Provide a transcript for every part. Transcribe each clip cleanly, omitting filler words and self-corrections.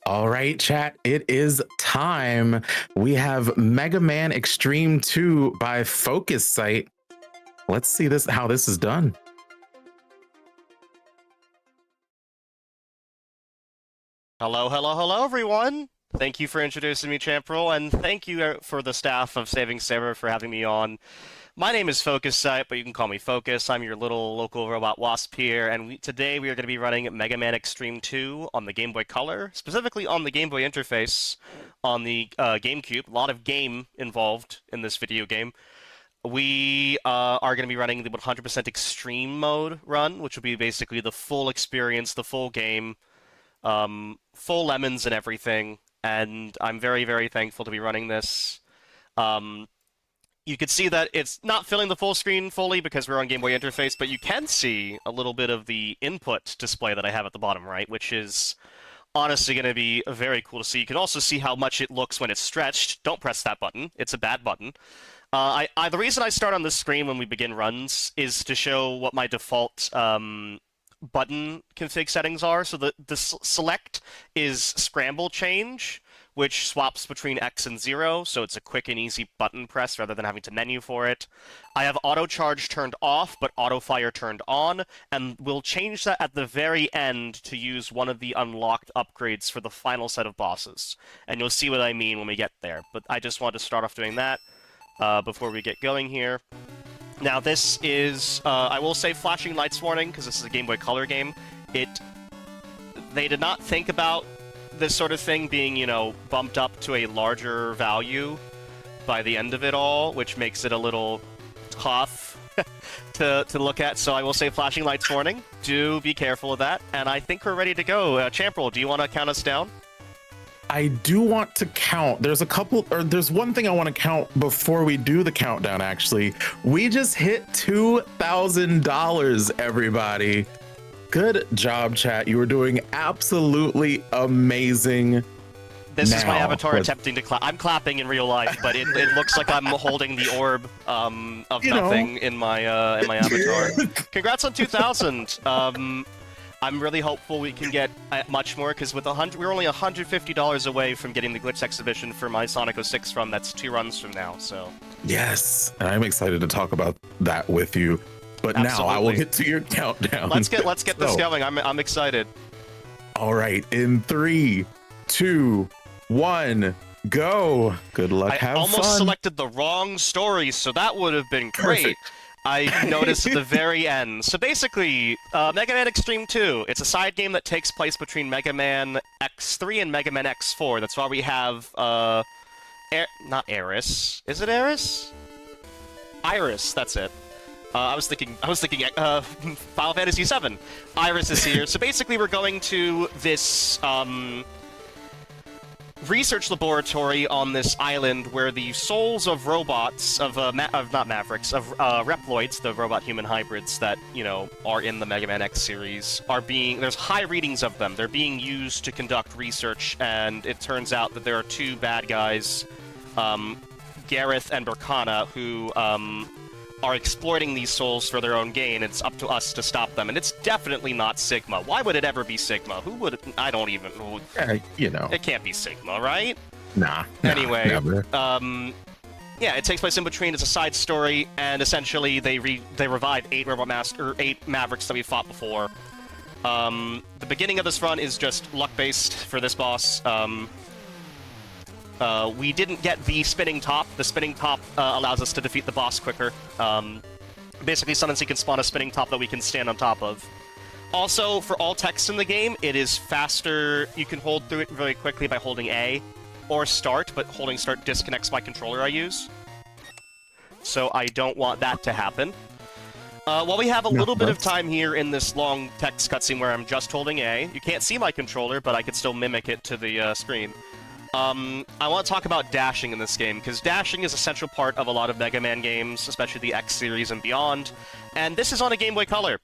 All right, chat, it is time. We have Mega Man Extreme 2 by FocusSight. Let's see how this is done. Hello, hello, hello, everyone! Thank you for introducing me, Champrel, and thank you for the staff of Saving Sarah for having me on. My name is FocusSight, but you can call me Focus. I'm your little local robot wasp here, and today we are going to be running Mega Man Extreme 2 on the Game Boy Color, specifically on the Game Boy interface on the GameCube. A lot of game involved in this video game. We are going to be running the 100% Extreme mode run, which will be basically the full experience, the full game, full lemons and everything, and I'm very, very thankful to be running this. You can see that it's not filling the full screen fully because we're on Game Boy interface, but you can see a little bit of the input display that I have at the bottom right, which is honestly going to be very cool to see. You can also see how much it looks when it's stretched. Don't press that button. It's a bad button. The reason I start on this screen when we begin runs is to show what my default button config settings are. So the select is scramble change, which swaps between X and 0, so it's a quick and easy button press rather than having to menu for it. I have auto charge turned off, but auto fire turned on, and we'll change that at the very end to use one of the unlocked upgrades for the final set of bosses. And you'll see what I mean when we get there. But I just wanted to start off doing that before we get going here. Now this is, I will say flashing lights warning, because this is a Game Boy Color game. They did not think about this sort of thing being, you know, bumped up to a larger value by the end of it all, which makes it a little tough to look at. So I will say flashing lights warning. Do be careful of that. And I think we're ready to go. Champrel, do you want to count us down? I do want to count. There's one thing I want to count before we do the countdown, actually. We just hit $2,000, everybody. Good job, chat. You are doing absolutely amazing. This is my avatar attempting to clap. I'm clapping in real life, but it looks like I'm holding the orb of nothing in my avatar. Congrats on 2,000. I'm really hopeful we can get much more, because with we're only $150 away from getting the glitch exhibition for my Sonic 06 run. That's 2 runs from now. So yes, and I'm excited to talk about that with you. But absolutely. Now I will get to your countdown. Let's get this going. I'm excited. All right, in 3, 2, 1, go. Good luck. Have fun. I almost selected the wrong story, so that would have been great. Perfect. I noticed at the very end. So basically, Mega Man Extreme 2, it's a side game that takes place between Mega Man X3 and Mega Man X4. That's why we have, not Aeris. Is it Aeris? Iris, that's it. I was thinking Final Fantasy VII. Iris is here. So basically we're going to this, research laboratory on this island where the souls of robots, not Mavericks, of Reploids, the robot-human hybrids that, you know, are in the Mega Man X series, there's high readings of them. They're being used to conduct research, and it turns out that there are 2 bad guys, Gareth and Berkana, who, are exploiting these souls for their own gain. It's up to us to stop them, and it's definitely not Sigma. Why would it ever be Sigma? Who would? I don't even. You know, it can't be Sigma, right? Nah. Anyway, never. Yeah, it takes place in between. It's a side story, and essentially they revive 8 Mavericks that we fought before. The beginning of this run is just luck-based for this boss. We didn't get the spinning top. The spinning top allows us to defeat the boss quicker. Basically, sometimes he can spawn a spinning top that we can stand on top of. Also, for all text in the game, it is faster. You can hold through it very quickly by holding A or start, but holding start disconnects my controller I use. So I don't want that to happen. While we have a little bit of time here in this long text cutscene where I'm just holding A, you can't see my controller, but I can still mimic it to the screen. I want to talk about dashing in this game, because dashing is a central part of a lot of Mega Man games, especially the X series and beyond, and this is on a Game Boy Color.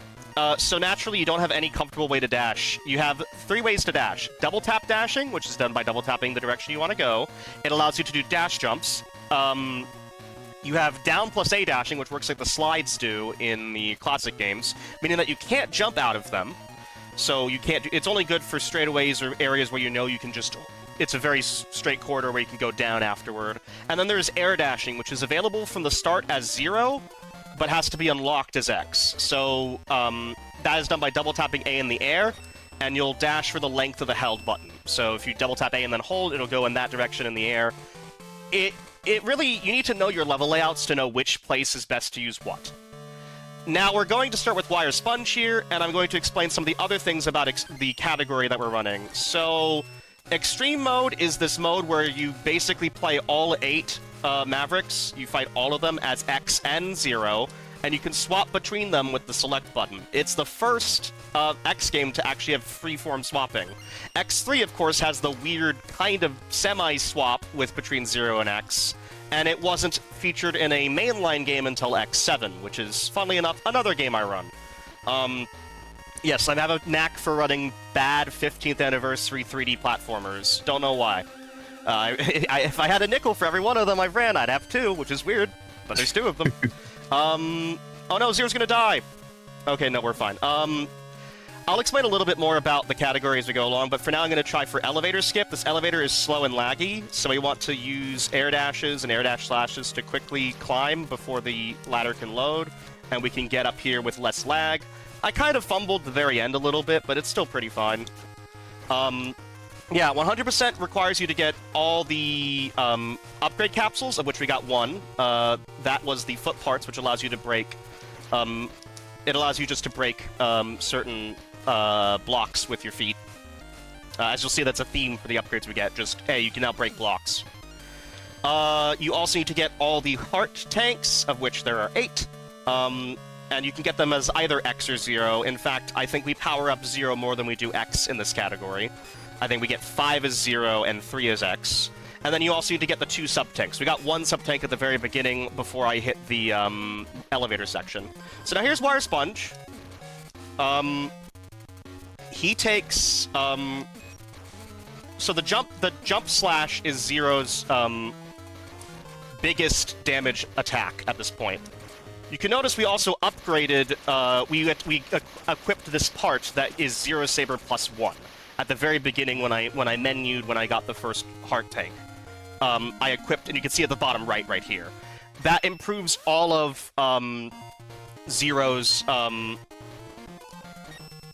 So naturally, you don't have any comfortable way to dash. You have 3 ways to dash. Double tap dashing, which is done by double tapping the direction you want to go. It allows you to do dash jumps. You have down plus A dashing, which works like the slides do in the classic games, meaning that you can't jump out of them. So you can't. It's only good for straightaways or areas where you know you can just. It's a very straight corridor where you can go down afterward. And then there's air dashing, which is available from the start as 0, but has to be unlocked as X. So that is done by double tapping A in the air, and you'll dash for the length of the held button. So if you double tap A and then hold, it'll go in that direction in the air. It really, you need to know your level layouts to know which place is best to use what. Now we're going to start with Wire Sponge here, and I'm going to explain some of the other things about the category that we're running. So, Extreme mode is this mode where you basically play all 8 Mavericks. You fight all of them as X and 0, and you can swap between them with the select button. It's the first X game to actually have freeform swapping. X3, of course, has the weird kind of semi-swap with between 0 and X, and it wasn't featured in a mainline game until X7, which is, funnily enough, another game I run. Yes, I have a knack for running bad 15th anniversary 3D platformers. Don't know why. If I had a nickel for every one of them I've ran, I'd have 2, which is weird, but there's 2 of them. Oh no, Zero's gonna die! Okay, no, we're fine. I'll explain a little bit more about the category as we go along, but for now I'm gonna try for elevator skip. This elevator is slow and laggy, so we want to use air dashes and air dash slashes to quickly climb before the ladder can load, and we can get up here with less lag. I kind of fumbled the very end a little bit, but it's still pretty fine. Yeah, 100% requires you to get all the upgrade capsules, of which we got 1. That was the foot parts, which allows you to break... it allows you just to break certain blocks with your feet. As you'll see, that's a theme for the upgrades we get. Just, hey, you can now break blocks. You also need to get all the heart tanks, of which there are 8. And you can get them as either X or 0. In fact, I think we power up 0 more than we do X in this category. I think we get 5 as 0 and 3 as X. And then you also need to get the 2 sub-tanks. We got 1 sub-tank at the very beginning before I hit the elevator section. So now here's Wire Sponge. He takes... So the jump slash is 0's biggest damage attack at this point. You can notice we also upgraded, we equipped this part that is Zero Saber plus 1 at the very beginning when I menued when I got the first heart tank. I equipped, and you can see at the bottom right here. That improves all of Zero's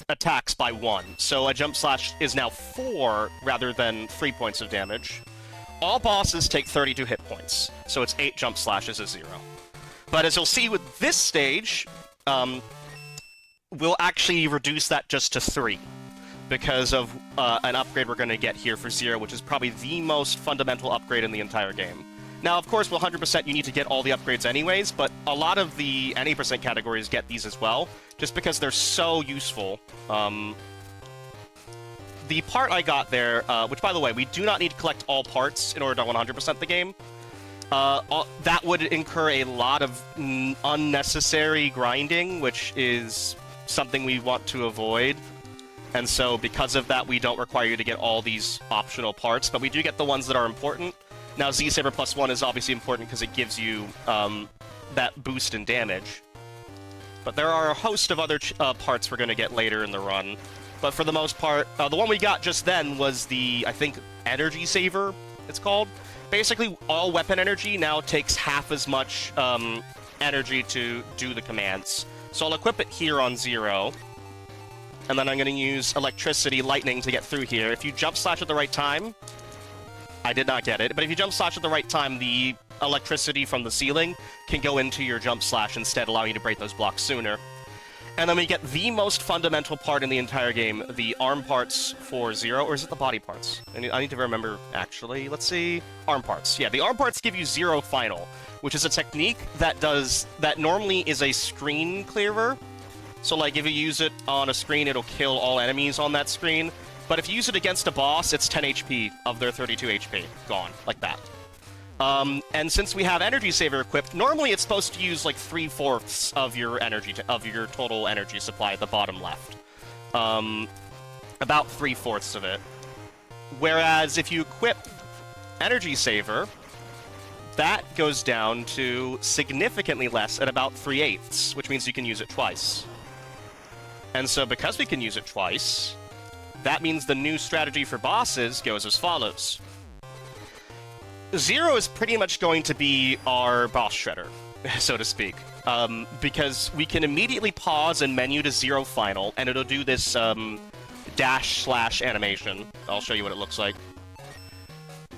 attacks by 1. So a jump slash is now 4 rather than 3 points of damage. All bosses take 32 hit points, so it's 8 jump slashes as 0. But as you'll see with this stage, we'll actually reduce that just to 3 because of an upgrade we're going to get here for 0, which is probably the most fundamental upgrade in the entire game. Now, of course, with 100% you need to get all the upgrades anyways, but a lot of the any percent categories get these as well, just because they're so useful. The part I got there, which, by the way, we do not need to collect all parts in order to 100% the game. That would incur a lot of unnecessary grinding, which is something we want to avoid. And so, because of that, we don't require you to get all these optional parts, but we do get the ones that are important. Now, Z-Saber plus 1 is obviously important because it gives you that boost in damage. But there are a host of other parts we're going to get later in the run. But for the most part, the one we got just then was the, I think, Energy Saver, it's called. Basically, all weapon energy now takes half as much energy to do the commands. So I'll equip it here on 0. And then I'm going to use Electricity, Lightning to get through here. If you jump slash at the right time... I did not get it, but if you jump slash at the right time, the electricity from the ceiling can go into your jump slash instead, allowing you to break those blocks sooner. And then we get the most fundamental part in the entire game, the arm parts for 0, or is it the body parts? I need to remember, actually. Let's see. Arm parts. Yeah, the arm parts give you 0 final, which is a technique that normally is a screen clearer. So, like, if you use it on a screen, it'll kill all enemies on that screen. But if you use it against a boss, it's 10 HP of their 32 HP. Gone. Like that. And since we have Energy Saver equipped, normally it's supposed to use like 3/4 of your energy, of your total energy supply at the bottom left. About 3/4 of it. Whereas if you equip Energy Saver, that goes down to significantly less at about 3/8, which means you can use it twice. And so because we can use it twice, that means the new strategy for bosses goes as follows. 0 is pretty much going to be our boss shredder, so to speak. Because we can immediately pause and menu to 0 final, and it'll do this dash slash animation. I'll show you what it looks like.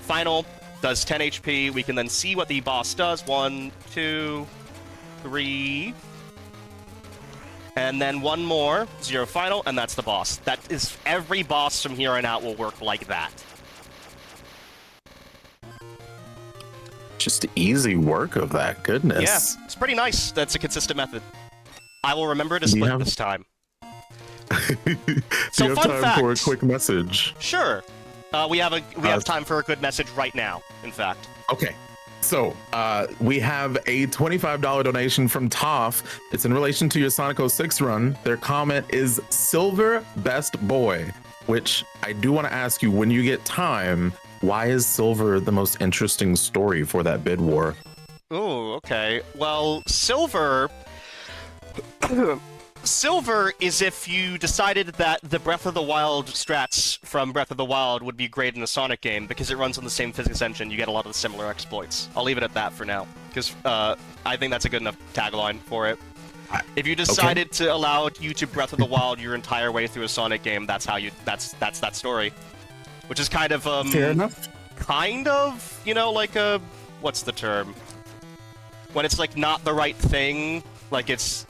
Final does 10 HP. We can then see what the boss does. 1, 2, 3. And then one more, 0 final, and that's the boss. That is, every boss from here on out will work like that. Just easy work of that, goodness. Yeah, it's pretty nice. That's a consistent method. I will remember to split this time. So, you have time for a quick message? Sure. We have time for a good message right now, in fact. Okay. So, we have a $25 donation from Toph. It's in relation to your Sonic 06 run. Their comment is Silver Best Boy, which I do want to ask you, when you get time, why is Silver the most interesting story for that bid war? Oh, okay. Well, Silver... Silver is if you decided that the Breath of the Wild strats from Breath of the Wild would be great in a Sonic game because it runs on the same physics engine. You get a lot of the similar exploits. I'll leave it at that for now because I think that's a good enough tagline for it. If you decided to allow you to Breath of the Wild your entire way through a Sonic game, that's how you. That's that story, which is kind of fair enough. Kind of, you know, like a what's the term? When it's like not the right thing, like it's.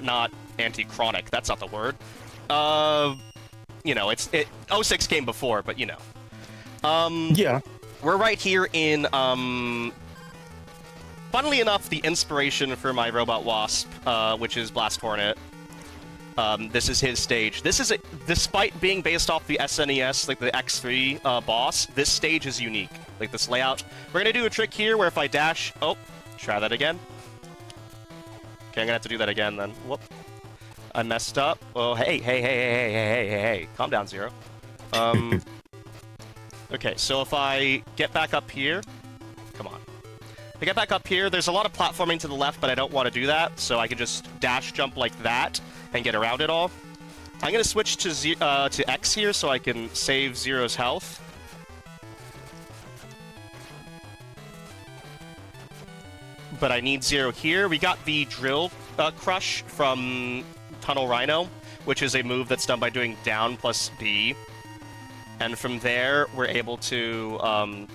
Not anti-chronic, that's not the word. You know, it 06 came before, but you know. Yeah. We're right here in, funnily enough, the inspiration for my Robot Wasp, which is Blast Hornet. This is his stage. This is, despite being based off the SNES, like the X3 boss, this stage is unique. Like this layout. We're gonna do a trick here where if I dash, oh, try that again. Okay, I'm gonna have to do that again then. Whoop. I messed up. Oh, hey. Calm down, Zero. Okay, so if I get back up here... Come on. If I get back up here, there's a lot of platforming to the left, but I don't want to do that, so I can just dash jump like that and get around it all. I'm gonna switch to X here so I can save Zero's health. But I need 0 here. We got the Drill Crush from Tunnel Rhino, which is a move that's done by doing down plus B. And from there, we're able to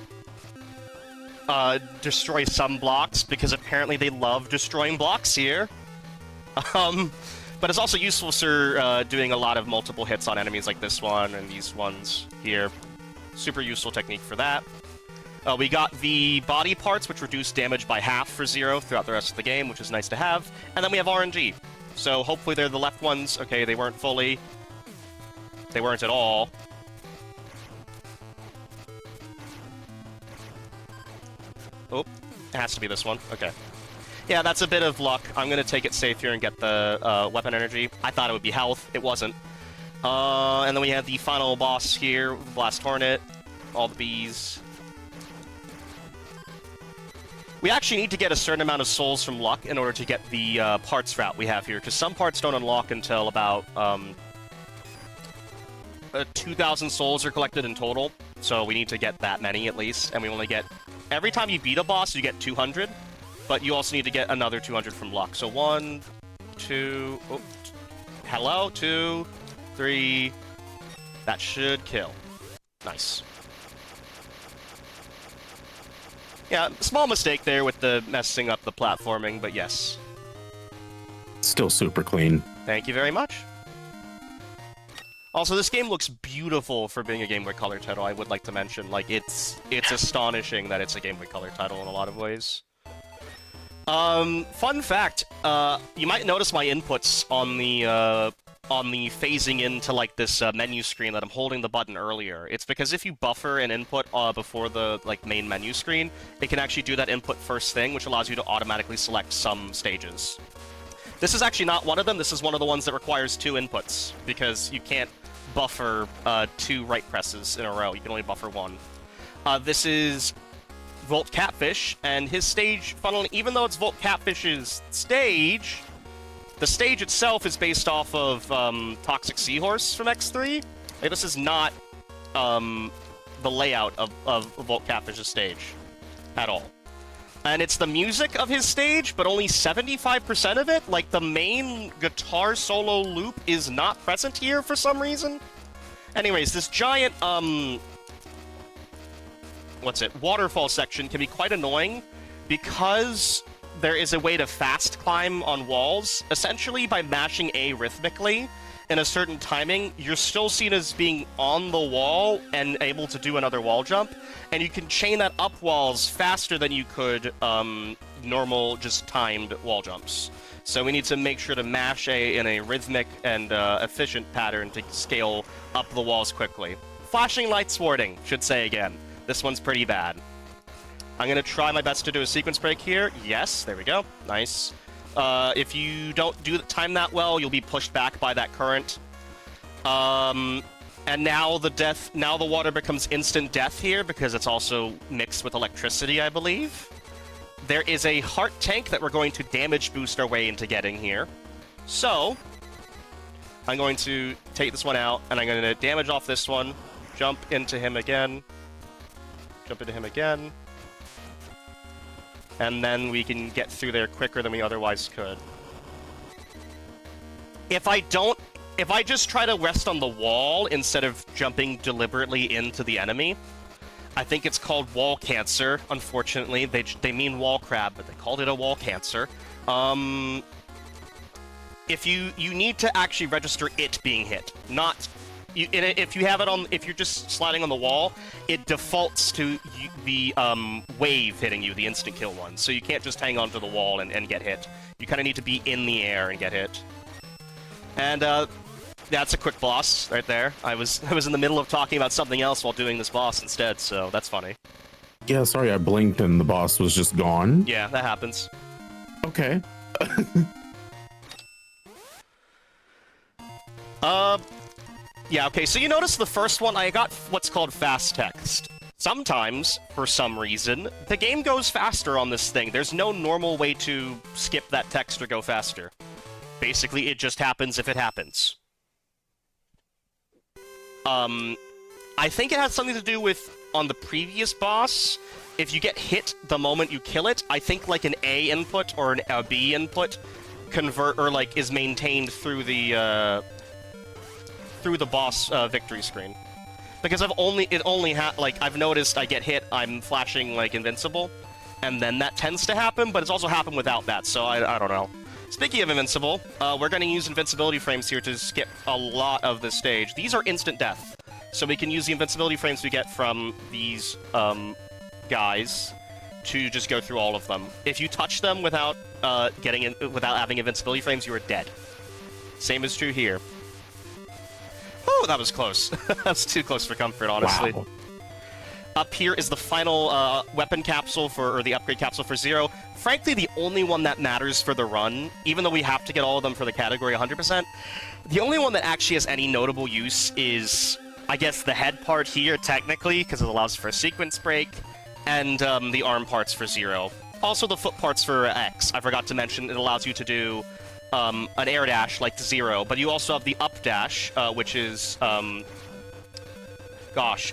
destroy some blocks, because apparently they love destroying blocks here. But it's also useful for doing a lot of multiple hits on enemies like this one and these ones here. Super useful technique for that. We got the body parts, which reduce damage by half for 0 throughout the rest of the game, which is nice to have. And then we have RNG. So hopefully they're the left ones. Okay, they weren't fully. They weren't at all. Oh, it has to be this one. Okay. Yeah, that's a bit of luck. I'm going to take it safe here and get the weapon energy. I thought it would be health. It wasn't. And then we have the final boss here, Blast Hornet. All the bees. We actually need to get a certain amount of souls from luck in order to get the parts route we have here, because some parts don't unlock until about 2,000 souls are collected in total, so we need to get that many at least, and we only get... Every time you beat a boss, you get 200, but you also need to get another 200 from luck. So 1, 2... Oh, hello? 2, 3... That should kill. Nice. Yeah, small mistake there with the messing up the platforming, but yes. Still super clean. Thank you very much. Also, this game looks beautiful for being a Game Boy Color title, I would like to mention. Like, it's astonishing that it's a Game Boy Color title in a lot of ways. Fun fact, you might notice my inputs on the phasing into, like, this menu screen that I'm holding the button earlier. It's because if you buffer an input before the, like, main menu screen, it can actually do that input first thing, which allows you to automatically select some stages. This is actually not one of them. This is one of the ones that requires 2 inputs, because you can't buffer 2 right presses in a row. You can only buffer 1. This is Volt Catfish, and his stage, funnily, even though it's Volt Catfish's stage, The stage itself is based off of Toxic Seahorse from X3. Like, this is not the layout of Volt Catfish's stage at all. And it's the music of his stage, but only 75% of it. Like, the main guitar solo loop is not present here for some reason. Anyways, this giant, waterfall section can be quite annoying because there is a way to fast climb on walls. Essentially, by mashing A rhythmically in a certain timing, you're still seen as being on the wall and able to do another wall jump, and you can chain that up walls faster than you could normal, just timed wall jumps. So we need to make sure to mash A in a rhythmic and efficient pattern to scale up the walls quickly. Flashing lights warning, should say again. This one's pretty bad. I'm going to try my best to do a sequence break here. Yes, there we go. Nice. If you don't time that well, you'll be pushed back by that current. And now the water becomes instant death here because it's also mixed with electricity, I believe. There is a heart tank that we're going to damage boost our way into getting here. So, I'm going to take this one out, and I'm going to damage off this one, jump into him again, and then we can get through there quicker than we otherwise could. If I just try to rest on the wall instead of jumping deliberately into the enemy, I think it's called wall cancer, unfortunately. They mean wall crab, but they called it a wall cancer. If you need to actually register it being hit, not... if you're just sliding on the wall, it defaults to the wave hitting you, the instant kill one. So you can't just hang onto the wall and get hit. You kind of need to be in the air and get hit. And that's a quick boss right there. I was in the middle of talking about something else while doing this boss instead, so that's funny. Yeah, sorry, I blinked and the boss was just gone. Yeah, that happens. Okay. Yeah, okay, so you notice the first one, I got what's called fast text. Sometimes, for some reason, the game goes faster on this thing. There's no normal way to skip that text or go faster. Basically, it just happens if it happens. I think it has something to do with, on the previous boss, if you get hit the moment you kill it, I think like an A input or a B input is maintained through the boss victory screen. Because I've noticed I get hit, I'm flashing like invincible, and then that tends to happen, but it's also happened without that, so I don't know. Speaking of invincible, we're going to use invincibility frames here to skip a lot of this stage. These are instant death, so we can use the invincibility frames we get from these guys to just go through all of them. If you touch them without having invincibility frames, you are dead. Same is true here. Oh, that was close. That's too close for comfort, honestly. Wow. Up here is the final weapon capsule or the upgrade capsule for Zero. Frankly, the only one that matters for the run, even though we have to get all of them for the category 100%, the only one that actually has any notable use is, I guess, the head part here, technically, because it allows for a sequence break, and the arm parts for Zero. Also the foot parts for X. I forgot to mention it allows you to do an air dash like Zero, but you also have the up dash, which is...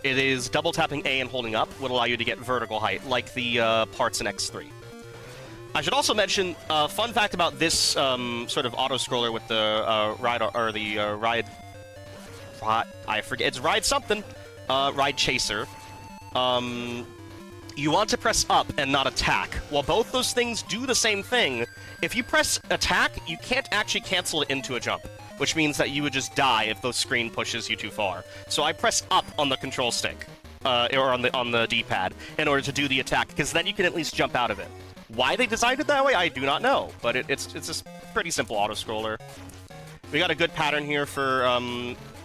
it is double tapping A and holding up would allow you to get vertical height, like the parts in X3. I should also mention, fun fact about this sort of auto-scroller with the ride... I forget, it's ride something. Ride chaser. You want to press up and not attack. While both those things do the same thing, if you press attack, you can't actually cancel it into a jump, which means that you would just die if the screen pushes you too far. So I press up on the control stick, or on the D-pad, in order to do the attack, because then you can at least jump out of it. Why they designed it that way, I do not know, but it's a pretty simple auto-scroller. We got a good pattern here for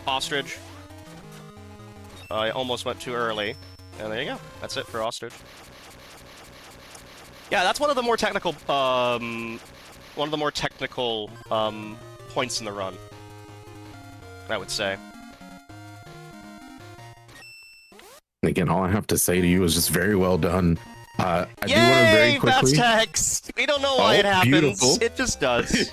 Ostrich. I almost went too early, and there you go. That's it for Ostrich. Yeah, that's one of the more technical points in the run, I would say. Again, all I have to say to you is just very well done. I do want to very Yay! quickly. Fast text! We don't know why it happens. Beautiful. It just does.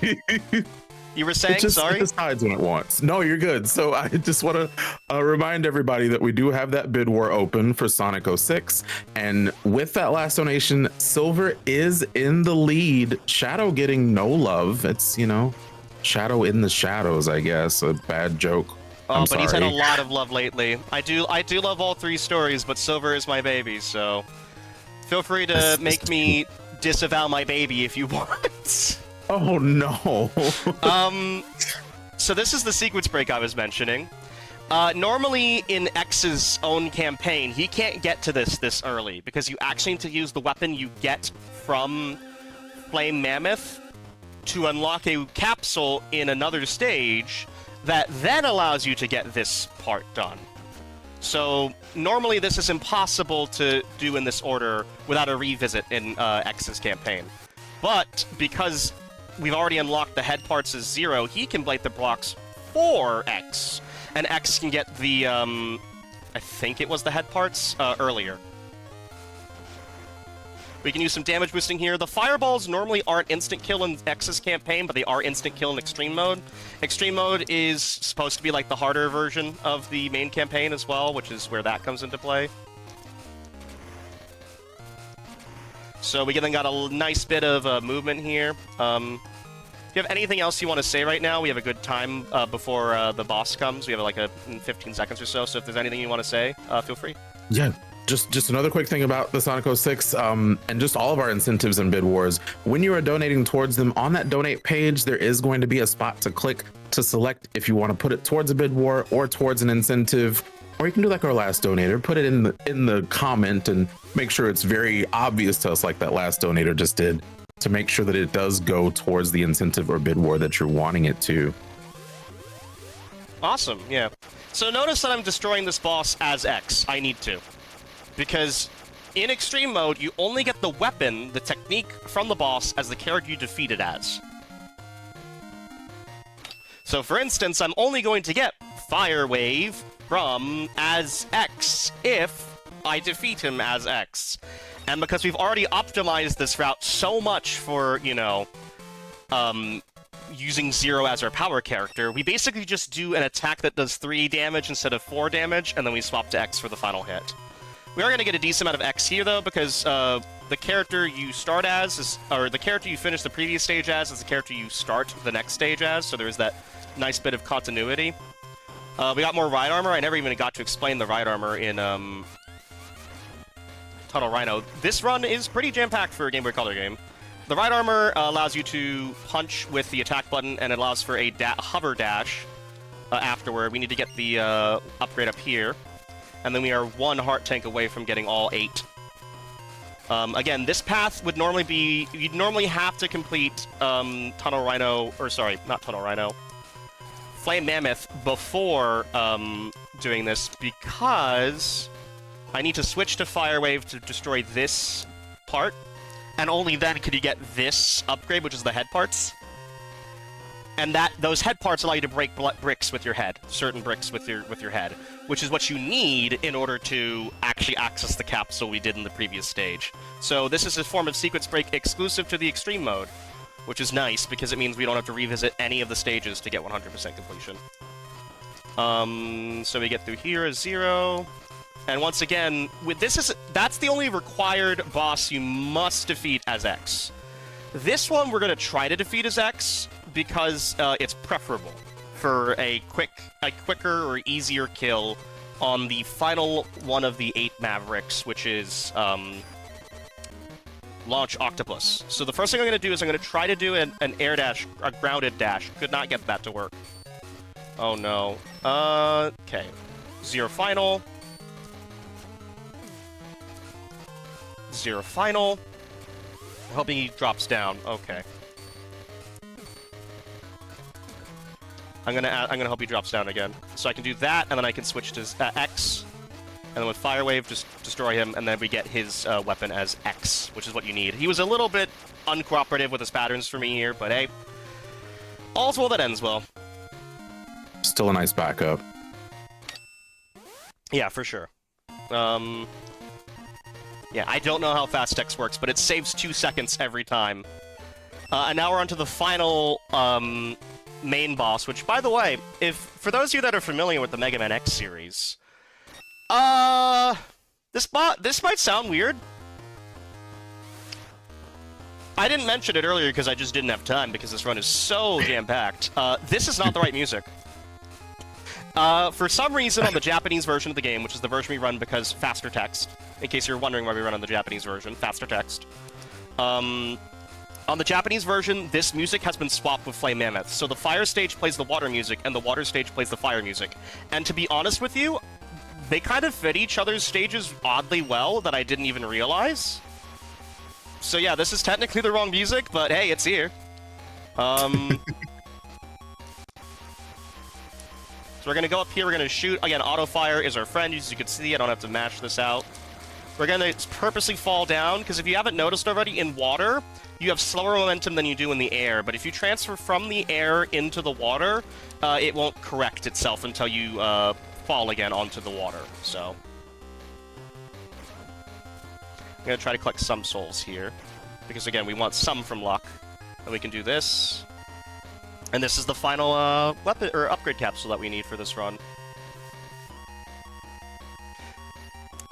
You were saying, It sorry? decides when it wants. No, you're good. So I just want to remind everybody that we do have that bid war open for Sonic 06. And with that last donation, Silver is in the lead. Shadow getting no love. It's, you know, Shadow in the shadows, I guess. A bad joke. Oh, but he's had a lot of love lately. I do love all three stories, but Silver is my baby, so feel free to make me disavow my baby if you want. Oh no. So this is the sequence break I was mentioning. Normally in X's own campaign, he can't get to this early because you actually need to use the weapon you get from Flame Mammoth to unlock a capsule in another stage that then allows you to get this part done. So normally this is impossible to do in this order without a revisit in X's campaign. But because we've already unlocked the head parts as 0, he can blight the blocks for X. And X can get the, I think it was the head parts, earlier. We can use some damage boosting here. The fireballs normally aren't instant kill in X's campaign, but they are instant kill in Extreme mode. Extreme mode is supposed to be like the harder version of the main campaign as well, which is where that comes into play. So we then got a nice bit of movement here. Do you have anything else you want to say right now? We have a good time before the boss comes. We have like 15 seconds or so, so if there's anything you want to say, feel free. Yeah, just another quick thing about the Sonic 06 and just all of our incentives and bid wars. When you are donating towards them, on that donate page, there is going to be a spot to click to select if you want to put it towards a bid war or towards an incentive. Or you can do like our last donator, put it in the comment and make sure it's very obvious to us like that last donator just did, to make sure that it does go towards the incentive or bid war that you're wanting it to. Awesome, yeah. So notice that I'm destroying this boss as X. I need to. Because in Extreme mode, you only get the weapon, the technique from the boss as the character you defeat it as. So for instance, I'm only going to get Fire Wave from as X if I defeat him as X. And because we've already optimized this route so much for, you know, using 0 as our power character, we basically just do an attack that does 3 damage instead of 4 damage, and then we swap to X for the final hit. We are going to get a decent amount of X here, though, because the character you start as, is, or the character you finish the previous stage as, is the character you start the next stage as, so there's that nice bit of continuity. We got more ride armor. I never even got to explain the ride armor in Tunnel Rhino. This run is pretty jam-packed for a Game Boy Color game. The ride armor allows you to punch with the attack button, and it allows for a hover dash afterward. We need to get the upgrade up here. And then we are 1 heart tank away from getting all 8. Again, this path would normally be... You'd normally have to complete Tunnel Rhino... Or sorry, not Tunnel Rhino. Flame Mammoth before doing this, because I need to switch to Fire Wave to destroy this part, and only then could you get this upgrade, which is the head parts. And those head parts allow you to break bricks with your head, certain bricks with your head, which is what you need in order to actually access the capsule we did in the previous stage. So this is a form of sequence break exclusive to the Extreme mode, which is nice because it means we don't have to revisit any of the stages to get 100% completion. So we get through here as 0. And once again, that's the only required boss you must defeat as X. This one we're going to try to defeat as X because it's preferable for a quicker or easier kill on the final one of the 8 Mavericks, which is Launch Octopus. So the first thing I'm going to do is I'm going to try to do an air dash, a grounded dash. Could not get that to work. Oh no. Okay. 0 final. 0 final. Hoping he drops down. Okay. I'm gonna hope he drops down again. So I can do that, and then I can switch to X. And then with Fire Wave, just destroy him, and then we get his weapon as X, which is what you need. He was a little bit uncooperative with his patterns for me here, but hey. All's well that ends well. Still a nice backup. Yeah, for sure. Yeah, I don't know how fast X works, but it saves 2 seconds every time. And now we're on to the final main boss, which, by the way, for those of you that are familiar with the Mega Man X series, this might sound weird. I didn't mention it earlier because I just didn't have time, because this run is so jam-packed. This is not the right music. For some reason, on the Japanese version of the game, which is the version we run because faster text, in case you're wondering why we run on the Japanese version, faster text. On the Japanese version, this music has been swapped with Flame Mammoth. So the fire stage plays the water music, and the water stage plays the fire music. And to be honest with you, they kind of fit each other's stages oddly well that I didn't even realize. So yeah, this is technically the wrong music, but hey, it's here. So we're gonna go up here, we're gonna shoot. Again, auto fire is our friend, as you can see. I don't have to mash this out. We're gonna purposely fall down, because if you haven't noticed already, in water, you have slower momentum than you do in the air. But if you transfer from the air into the water, it won't correct itself until you fall again onto the water. So I'm gonna try to collect some souls here, because again, we want some from luck. And we can do this. And this is the final weapon or upgrade capsule that we need for this run.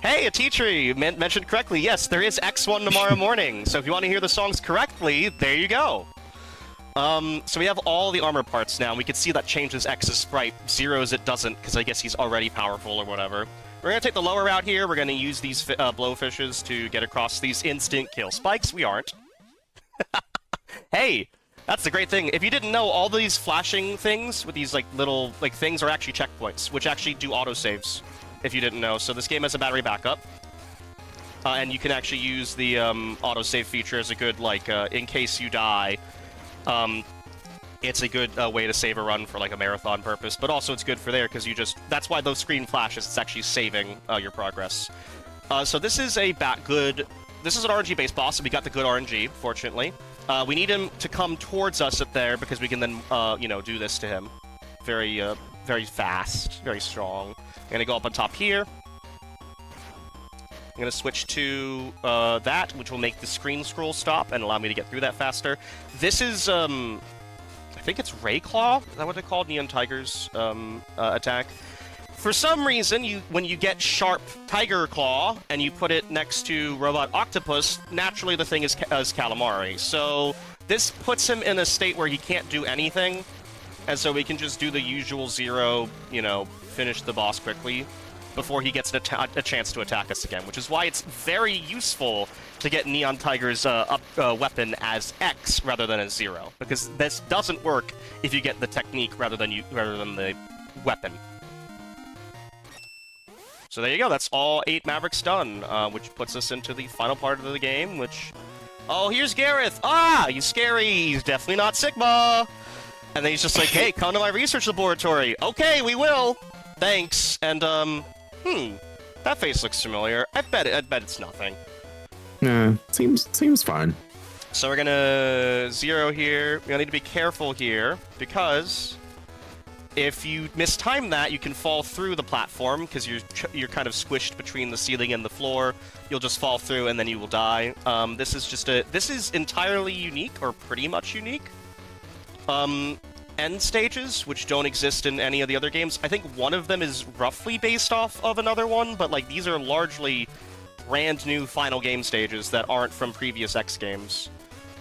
Hey, a teacher, you mentioned correctly. Yes, there is X1 tomorrow morning. So if you want to hear the songs correctly, there you go. So we have all the armor parts now. We can see that changes X's sprite. Zero's it doesn't, because I guess he's already powerful or whatever. We're going to take the lower route here. We're going to use these blowfishes to get across these instant kill spikes. We aren't. Hey, that's the great thing. If you didn't know, all these flashing things with these little things are actually checkpoints, which actually do autosaves. If you didn't know. So this game has a battery backup. And you can actually use the autosave feature as a good, in case you die. It's a good way to save a run for, a marathon purpose. But also it's good for there, because that's why those screen flashes, it's actually saving your progress. So this is this is an RNG-based boss, so we got the good RNG, fortunately. We need him to come towards us up there, because we can then, do this to him. Very, very fast, very strong. I'm gonna go up on top here. I'm gonna switch to that, which will make the screen scroll stop and allow me to get through that faster. This is, I think it's Ray Claw? Is that what they called Neon Tiger's attack? For some reason, when you get Sharp Tiger Claw and you put it next to Robot Octopus, naturally the thing is Calamari. So this puts him in a state where he can't do anything, and so we can just do the usual Zero, finish the boss quickly before he gets a chance to attack us again, which is why it's very useful to get Neon Tiger's weapon as X rather than as Zero, because this doesn't work if you get the technique rather than the weapon. So there you go, that's all 8 Mavericks done, which puts us into the final part of the game, which... Oh, here's Gareth! Ah, he's scary! He's definitely not Sigma! And then he's just like, hey, come to my research laboratory! Okay, we will! Thanks, and, that face looks familiar. I bet it's nothing. Yeah, seems fine. So we're gonna Zero here. We're gonna need to be careful here, because if you mistime that, you can fall through the platform, because you're kind of squished between the ceiling and the floor. You'll just fall through, and then you will die. This is entirely unique, or pretty much unique. End stages, which don't exist in any of the other games. I think one of them is roughly based off of another one, but these are largely brand new final game stages that aren't from previous X games,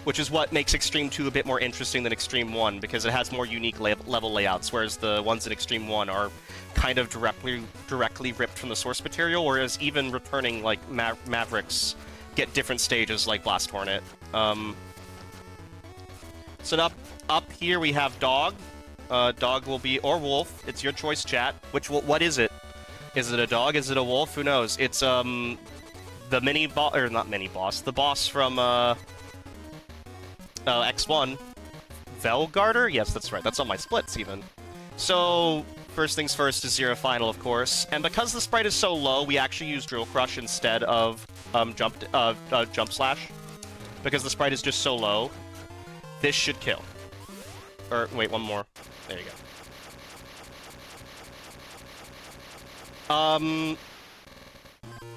which is what makes Xtreme 2 a bit more interesting than Xtreme 1, because it has more unique level layouts, whereas the ones in Xtreme 1 are kind of directly ripped from the source material, whereas even returning Mavericks get different stages like Blast Hornet. So up here we have Dog. Dog will be, or Wolf. It's your choice, chat. What is it? Is it a dog? Is it a wolf? Who knows? It's the mini boss, or not mini boss, the boss from X1. Velgarder? Yes, that's right. That's on my splits even. So first things first is Zero Final, of course. And because the sprite is so low, we actually use Drill Crush instead of Jump Slash, because the sprite is just so low. This should kill. Or, wait, one more. There you go.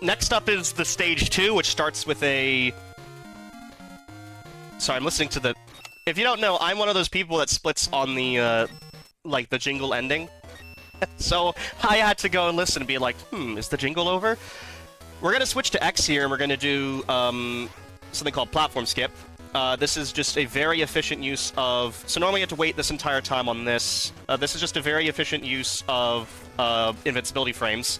next up is the stage 2, which starts with a... Sorry, I'm listening to the... If you don't know, I'm one of those people that splits on the, like, the jingle ending. So I had to go and listen and be like, is the jingle over? We're going to switch to X here, and we're going to do something called platform skip. This is just a very efficient use of... So normally you have to wait this entire time on this. This is just a very efficient use of invincibility frames.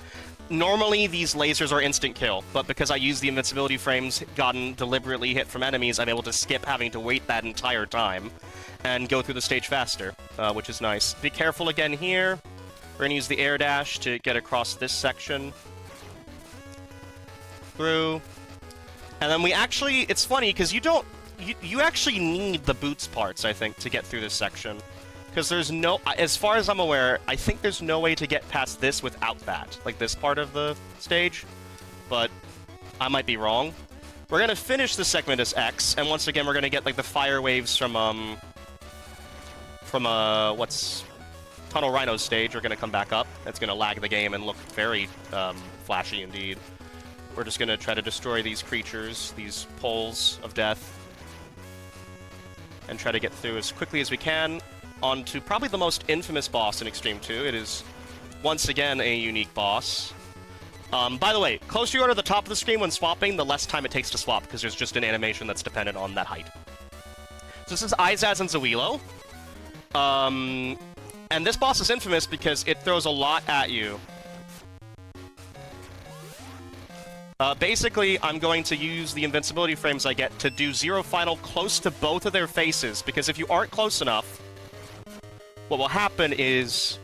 Normally these lasers are instant kill, but because I use the invincibility frames, gotten deliberately hit from enemies, I'm able to skip having to wait that entire time and go through the stage faster, which is nice. Be careful again here. We're going to use the air dash to get across this section. Through. And then we actually... It's funny, because you don't... You actually need the boots parts, I think, to get through this section. Because there's no... As far as I'm aware, I think there's no way to get past this without that. Like, this part of the stage. But I might be wrong. We're going to finish this segment as X, and once again, we're going to get, like, the fire waves from what's... Tunnel Rhino stage are going to come back up. That's going to lag the game and look very flashy indeed. We're just going to try to destroy these creatures, these poles of death, and try to get through as quickly as we can onto probably the most infamous boss in Xtreme 2. It is, once again, a unique boss. By the way, closer you are to the top of the screen when swapping, the less time it takes to swap, because there's just an animation that's dependent on that height. So this is Izaz and Zawilo. And this boss is infamous because it throws a lot at you. Basically, I'm going to use the invincibility frames I get to do zero final close to both of their faces, because if you aren't close enough, what will happen is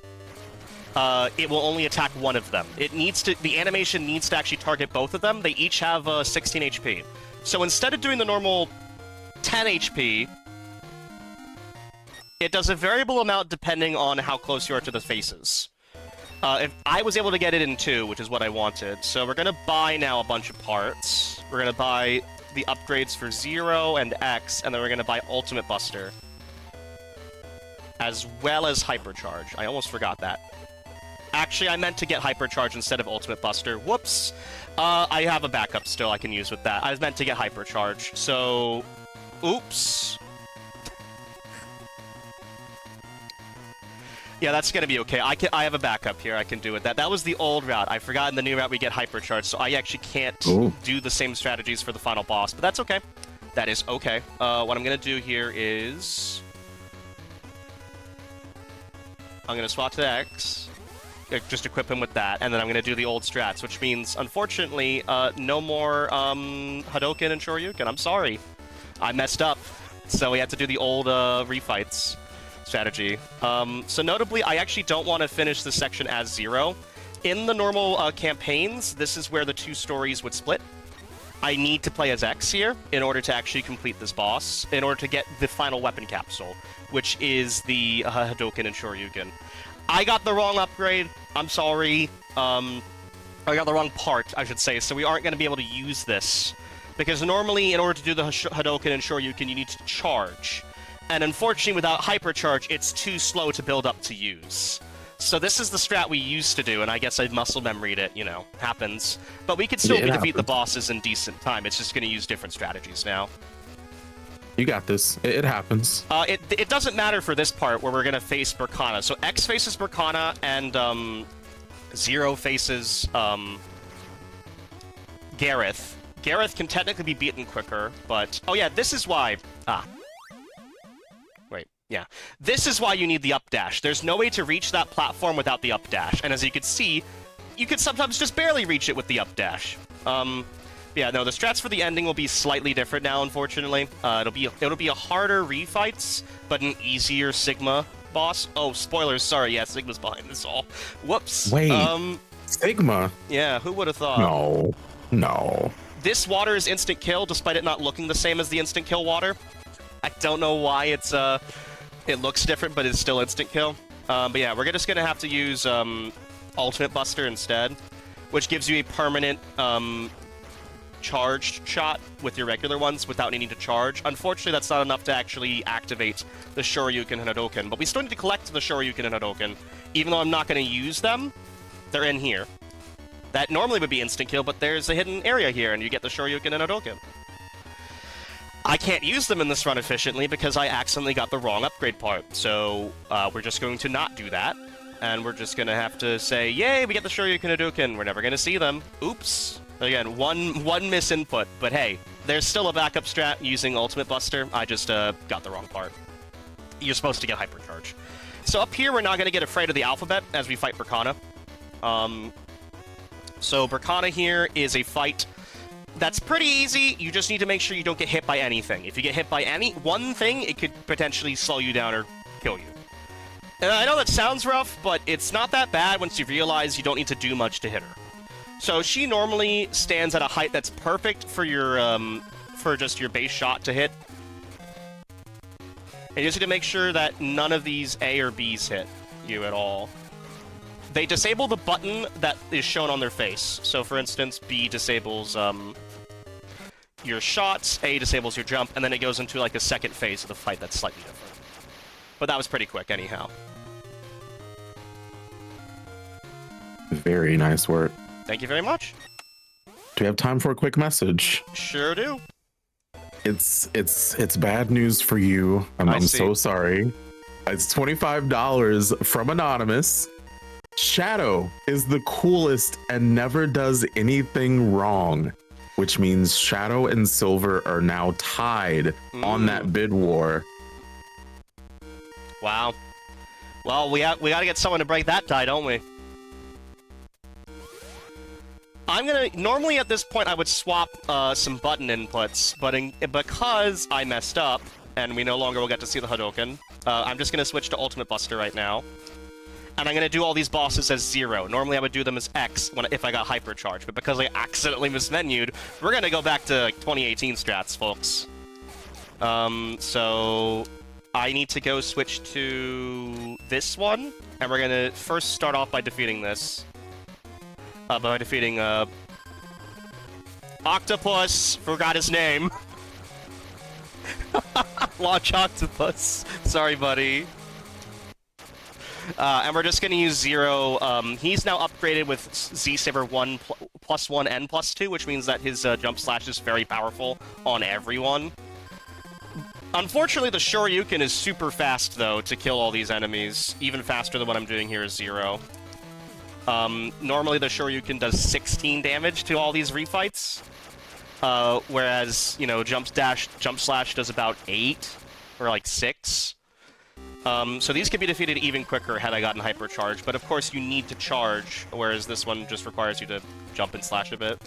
it will only attack one of them. The animation needs to actually target both of them. They each have 16 HP. So instead of doing the normal 10 HP, it does a variable amount depending on how close you are to the faces. If I was able to get it in 2, which is what I wanted. So we're going to buy now a bunch of parts. We're going to buy the upgrades for 0 and X, and then we're going to buy Ultimate Buster. As well as Hypercharge. I almost forgot that. Actually, I meant to get Hypercharge instead of Ultimate Buster. Whoops! I have a backup still I can use with that. I was meant to get Hypercharge, so... Oops. Yeah, that's gonna be okay. I have a backup here. I can do it. That was the old route. I forgot in the new route we get Hypercharge, so I actually can't do the same strategies for the final boss, but that's okay. That is okay. What I'm gonna do here is... I'm gonna swap to X, just equip him with that, and then I'm gonna do the old strats, which means, unfortunately, no more Hadouken and Shoryuken. I'm sorry. I messed up. So we had to do the old refights strategy. So notably, I actually don't want to finish this section as 0. In the normal campaigns, this is where the 2 stories would split. I need to play as X here in order to actually complete this boss, in order to get the final weapon capsule, which is the Hadouken and Shoryuken. I got the wrong upgrade. I'm sorry. I got the wrong part, I should say, so we aren't going to be able to use this. Because normally, in order to do the Hadouken and Shoryuken, you need to charge. And unfortunately, without Hypercharge, it's too slow to build up to use. So this is the strat we used to do, and I guess I muscle memoried it, you know, happens. But we could still defeat the bosses in decent time. It's just going to use different strategies now. You got this. It happens. It doesn't matter for this part where we're going to face Berkana. So X faces Berkana, and 0 faces Gareth. Gareth can technically be beaten quicker, but... Oh yeah, this is why... Yeah, this is why you need the up dash. There's no way to reach that platform without the up dash, and as you can see, you can sometimes just barely reach it with the up dash. Yeah, no, the strats for the ending will be slightly different now, unfortunately. It'll be a harder refights, but an easier Sigma boss. Oh, spoilers, sorry, yeah, Sigma's behind this all. Whoops. Wait, Sigma? Yeah, who would have thought? No. This water is instant kill, despite it not looking the same as the instant kill water. I don't know why it's, it looks different, but it's still instant kill. But yeah, we're just gonna have to use Ultimate Buster instead, which gives you a permanent charged shot with your regular ones without needing to charge. Unfortunately, that's not enough to actually activate the Shoryuken and Hadouken, but we still need to collect the Shoryuken and Hadouken. Even though I'm not going to use them, they're in here. That normally would be instant kill, but there's a hidden area here, and you get the Shoryuken and Hadouken. I can't use them in this run efficiently because I accidentally got the wrong upgrade part, so we're just going to not do that, and we're just going to have to say, yay, we get the Shoryuken and Hadouken, we're never going to see them. Oops. Again, one misinput, but hey, there's still a backup strat using Ultimate Buster. I just got the wrong part. You're supposed to get Hypercharge. So up here, we're not going to get afraid of the alphabet as we fight Berkana. So Berkana here is a fight that's pretty easy. You just need to make sure you don't get hit by anything. If you get hit by one thing, it could potentially slow you down or kill you. And I know that sounds rough, but it's not that bad once you realize you don't need to do much to hit her. So she normally stands at a height that's perfect for your for just your base shot to hit. And you just need to make sure that none of these A or Bs hit you at all. They disable the button that is shown on their face. So, for instance, B disables your shots, A disables your jump, and then it goes into like a second phase of the fight that's slightly different. But that was pretty quick, anyhow. Very nice work. Thank you very much. Do we have time for a quick message? Sure do. It's bad news for you. I'm so sorry. It's $25 from Anonymous. Shadow is the coolest and never does anything wrong, which means Shadow and Silver are now tied on that bid war. Wow. Well, we got to get someone to break that tie, don't we? Normally at this point I would swap some button inputs, but because I messed up and we no longer will get to see the Hadouken, I'm just gonna switch to Ultimate Buster right now. And I'm going to do all these bosses as 0. Normally I would do them as X if I got Hypercharge, but because I accidentally mismenued, we're going to go back to 2018 strats, folks. So I need to go switch to this one, and we're going to first start off by defeating this. By defeating Octopus, forgot his name. Launch Octopus. Sorry, buddy. And we're just going to use 0. He's now upgraded with Z-Saber 1, +1, and +2, which means that his jump slash is very powerful on everyone. Unfortunately, the Shoryuken is super fast, though, to kill all these enemies. Even faster than what I'm doing here is 0. Normally, the Shoryuken does 16 damage to all these refights. Whereas, you know, jump slash does about 8, or like 6. So these could be defeated even quicker had I gotten Hypercharge, but of course you need to charge, whereas this one just requires you to jump and slash a bit.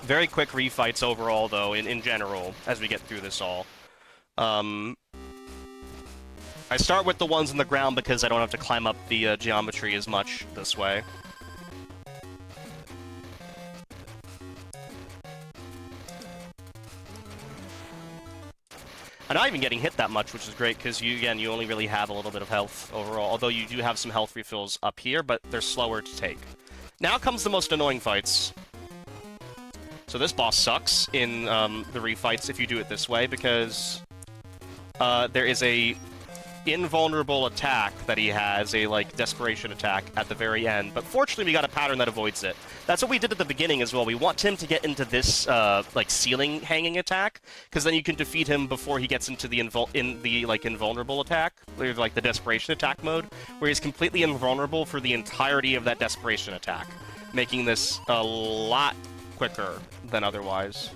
Very quick refights overall, though, in general, as we get through this all. I start with the ones on the ground because I don't have to climb up the geometry as much this way. I'm not even getting hit that much, which is great, because you only really have a little bit of health overall, although you do have some health refills up here, but they're slower to take. Now comes the most annoying fights. So this boss sucks in the refights if you do it this way, because there is a invulnerable attack that he has, a like desperation attack at the very end, but fortunately we got a pattern that avoids it. That's what we did at the beginning as well. We want him to get into this like ceiling hanging attack, because then you can defeat him before he gets into the invulnerable attack, or like the desperation attack mode, where he's completely invulnerable for the entirety of that desperation attack, making this a lot quicker than otherwise.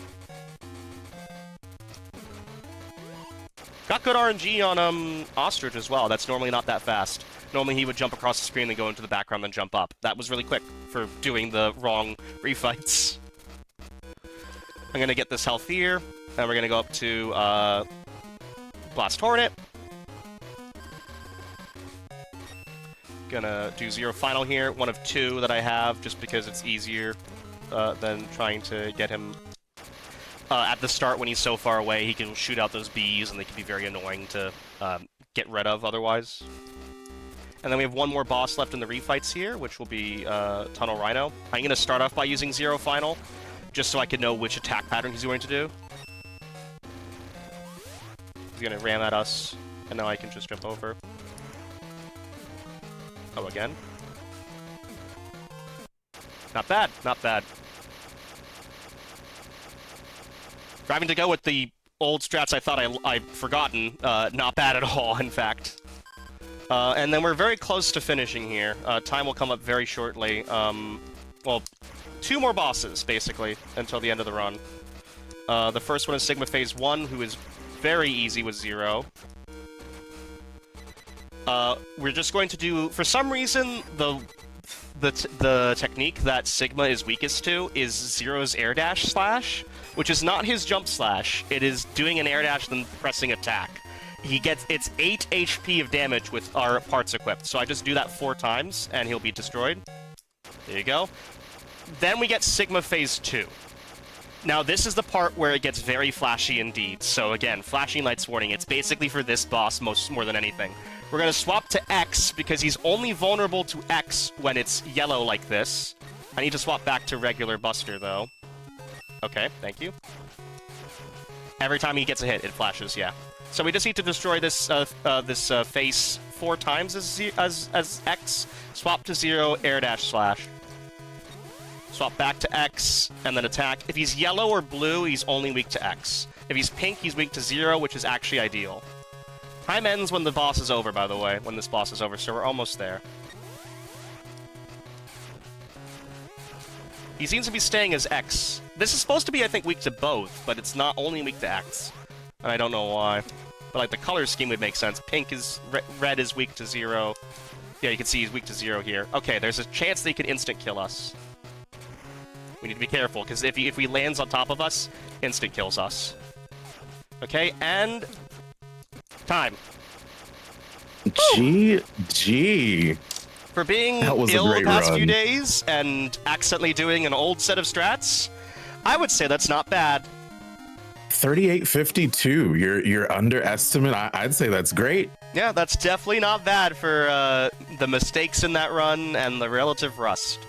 Got good RNG on Ostrich as well. That's normally not that fast. Normally he would jump across the screen and go into the background, then jump up. That was really quick for doing the wrong refights. I'm going to get this health here, and we're going to go up to Blast Hornet. Gonna do 0 final here, one of 2 that I have, just because it's easier than trying to get him at the start when he's so far away. He can shoot out those bees, and they can be very annoying to get rid of otherwise. And then we have one more boss left in the refights here, which will be Tunnel Rhino. I'm going to start off by using 0 final, just so I can know which attack pattern he's going to do. He's going to ram at us, and now I can just jump over. Oh, again? Not bad, not bad. Having to go with the old strats I thought I'd forgotten, not bad at all, in fact. And then we're very close to finishing here. Time will come up very shortly. Well, 2 more bosses, basically, until the end of the run. The first one is Sigma Phase 1, who is very easy with 0. We're just going to do... For some reason, the technique that Sigma is weakest to is Zero's air dash slash, which is not his jump slash. It is doing an air dash then pressing attack. It's 8 HP of damage with our parts equipped, so I just do that 4 times, and he'll be destroyed. There you go. Then we get Sigma Phase 2. Now, this is the part where it gets very flashy indeed. So again, flashing lights warning. It's basically for this boss more than anything. We're going to swap to X, because he's only vulnerable to X when it's yellow like this. I need to swap back to regular Buster, though. Okay, thank you. Every time he gets a hit, it flashes, yeah. So we just need to destroy this face 4 times as X. Swap to 0, air dash slash. Swap back to X, and then attack. If he's yellow or blue, he's only weak to X. If he's pink, he's weak to 0, which is actually ideal. Time ends when the boss is over, by the way, when this boss is over, so we're almost there. He seems to be staying as X. This is supposed to be, I think, weak to both, but it's not only weak to X. And I don't know why. But, like, the color scheme would make sense. Pink is... Red is weak to 0. Yeah, you can see he's weak to 0 here. Okay, there's a chance they could instant kill us. We need to be careful, because if he lands on top of us, instant kills us. Okay, and... Time. GG. For being ill the past few days and accidentally doing an old set of strats, I would say that's not bad. 3852. You're underestimate. I'd say that's great. Yeah, that's definitely not bad for the mistakes in that run and the relative rust.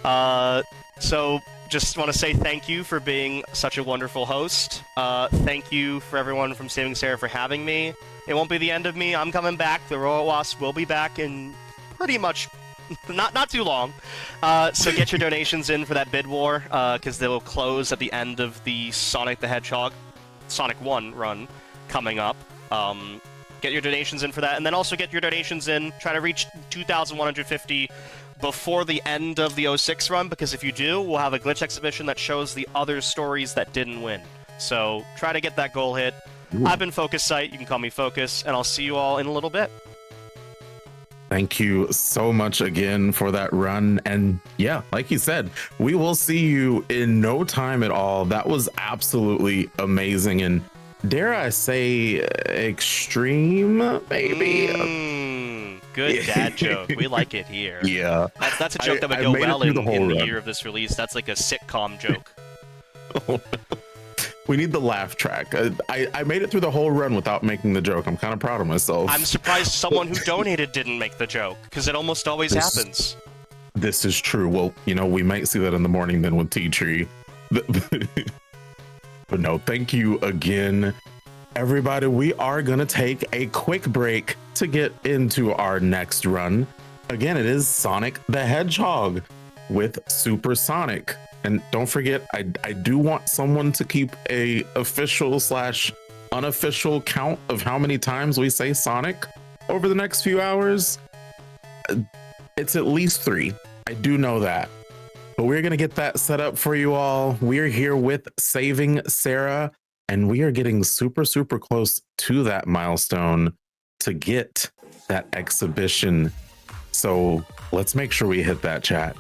So just want to say thank you for being such a wonderful host. Thank you for everyone from Saving Sarah for having me. It won't be the end of me. I'm coming back. The Royal Wasp will be back in pretty much not too long. So get your donations in for that bid war, because they will close at the end of the Sonic the Hedgehog, Sonic 1 run coming up. Get your donations in for that, and then also get your donations in. Try to reach 2,150 before the end of the 06 run, because if you do, we'll have a glitch exhibition that shows the other stories that didn't win. So try to get that goal hit. Ooh. I've been FocusSight. You can call me Focus, and I'll see you all in a little bit. Thank you so much again for that run. And yeah, like you said, we will see you in no time at all. That was absolutely amazing. And dare I say, extreme, maybe? Good dad joke. We like it here. Yeah. That's a joke that would go well in the year of this release. That's like a sitcom joke. We need the laugh track. I made it through the whole run without making the joke. I'm kind of proud of myself. I'm surprised someone who donated didn't make the joke, because it almost always happens. This is true. Well, you know, we might see that in the morning then with Tea Tree. But no, thank you again, everybody. We are going to take a quick break to get into our next run. Again, it is Sonic the Hedgehog with Super Sonic. And don't forget, I do want someone to keep a official/unofficial count of how many times we say Sonic over the next few hours. It's at least 3. I do know that. But we're going to get that set up for you all. We're here with Saving Sarah, and we are getting super, super close to that milestone to get that exhibition. So let's make sure we hit that, chat.